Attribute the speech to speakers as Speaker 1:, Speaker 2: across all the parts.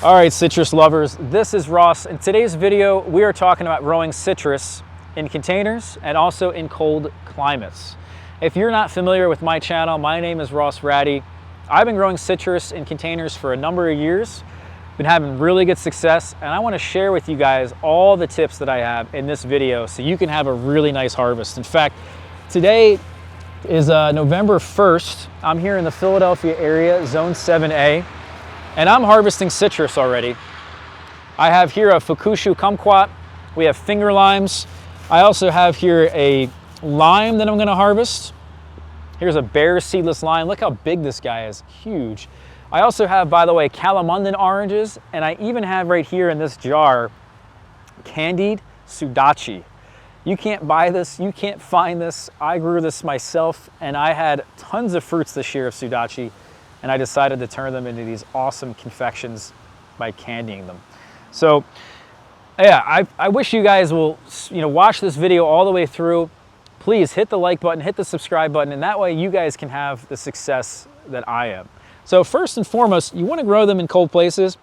Speaker 1: All right, citrus lovers, this is Ross. In today's video, we are talking about growing citrus in containers and also in cold climates. If you're not familiar with my channel, my name is Ross Ratty. I've been growing citrus in containers for a number of years, been having really good success, and I want to share with you guys all the tips that I have in this video so you can have a really nice harvest. In fact, today is November 1st. I'm here in the Philadelphia area, Zone 7A. And I'm harvesting citrus already. I have here a Fukushu Kumquat. We have finger limes. I also have here a lime that I'm gonna harvest. Here's a bare seedless lime. Look how big this guy is, huge. I also have, by the way, Calamundan oranges, and I even have right here in this jar, candied sudachi. You can't buy this, you can't find this. I grew this myself, and I had tons of fruits this year of sudachi, and I decided to turn them into these awesome confections by candying them. So yeah, I wish you guys will watch this video all the way through. Please hit the like button, hit the subscribe button, and that way you guys can have the success that I am. So first and foremost, you want to grow them in cold places.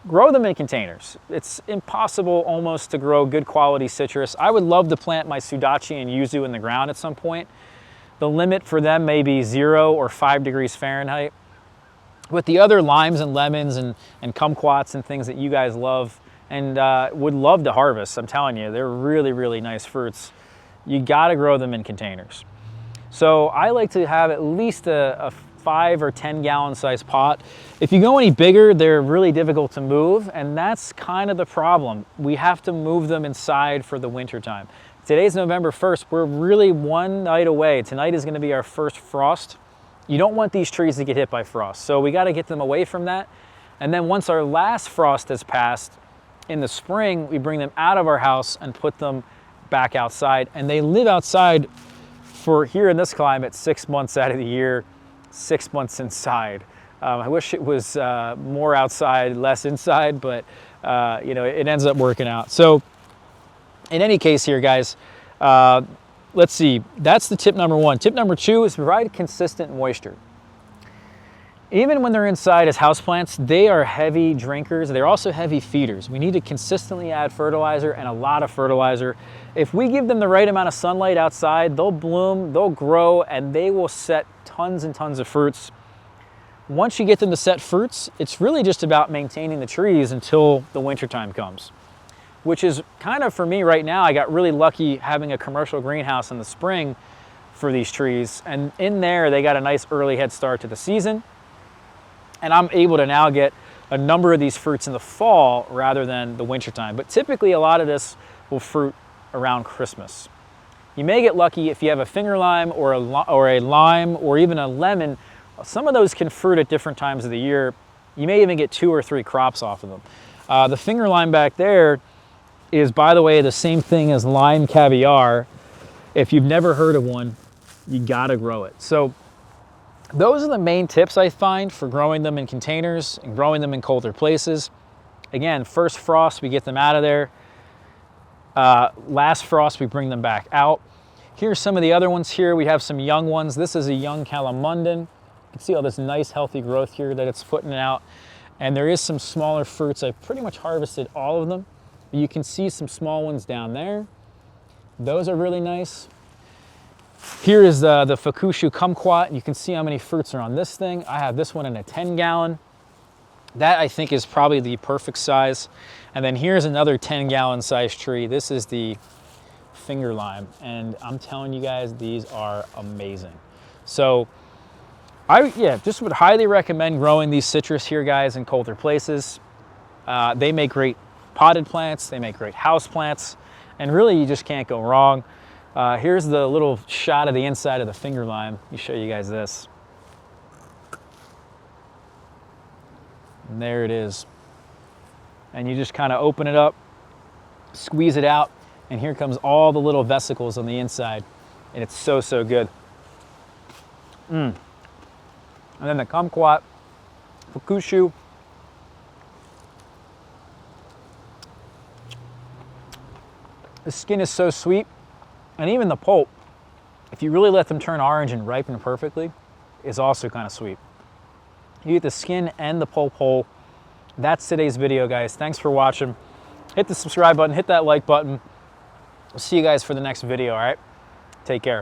Speaker 1: Grow them in containers. It's impossible almost to grow good quality citrus. I would love to plant my sudachi and yuzu in the ground at some point. The limit for them may be 0 or 5 degrees Fahrenheit. With the other limes and lemons and kumquats and things that you guys love and would love to harvest, I'm telling you, they're really, really nice fruits. You gotta grow them in containers. So I like to have at least a 5 or 10 gallon size pot. If you go any bigger, they're really difficult to move, and that's kind of the problem. We have to move them inside for the winter time. Today's November 1st, we're really one night away. Tonight is gonna be our first frost. You don't want these trees to get hit by frost, so we gotta get them away from that. And then once our last frost has passed, in the spring, we bring them out of our house and put them back outside. And they live outside for, here in this climate, 6 months out of the year, 6 months inside. I wish it was more outside, less inside, but it ends up working out. So in any case here, guys, let's see, that's the tip number one. Tip number two is provide consistent moisture. Even when they're inside as houseplants, they are heavy drinkers. They're also heavy feeders. We need to consistently add fertilizer, and a lot of fertilizer. If we give them the right amount of sunlight outside, they'll bloom, they'll grow, and they will set tons and tons of fruits. Once you get them to set fruits, it's really just about maintaining the trees until the wintertime comes, which is kind of, for me right now, I got really lucky having a commercial greenhouse in the spring for these trees. And in there, they got a nice early head start to the season. And I'm able to now get a number of these fruits in the fall rather than the wintertime. But typically a lot of this will fruit around Christmas. You may get lucky if you have a finger lime or a lime or even a lemon. Some of those can fruit at different times of the year. You may even get 2 or 3 crops off of them. The finger lime back there is, by the way, the same thing as lime caviar. If you've never heard of one, you gotta grow it. So those are the main tips I find for growing them in containers and growing them in colder places. Again, first frost, we get them out of there. Last frost, we bring them back out. Here's some of the other ones here. We have some young ones. This is a young Calamundan. You can see all this nice healthy growth here that it's putting out. And there is some smaller fruits. I've pretty much harvested all of them. You can see some small ones down there. Those are really nice. Here is the Fukushu Kumquat. You can see how many fruits are on this thing. I have this one in a 10 gallon. That I think is probably the perfect size. And then here's another 10 gallon size tree. This is the finger lime. And I'm telling you guys, these are amazing. So I just would highly recommend growing these citrus here, guys, in colder places. They make great potted plants, they make great house plants, and really you just can't go wrong. Here's the little shot of the inside of the finger lime. Let me show you guys this. And there it is. And you just kind of open it up, squeeze it out, and here comes all the little vesicles on the inside. And it's so, so good. And then the kumquat, Fukushu. The skin is so sweet, and even the pulp, if you really let them turn orange and ripen perfectly, is also kind of sweet. You get the skin and the pulp whole, that's today's video, guys. Thanks for watching. Hit the subscribe button, hit that like button. We'll see you guys for the next video, all right? Take care.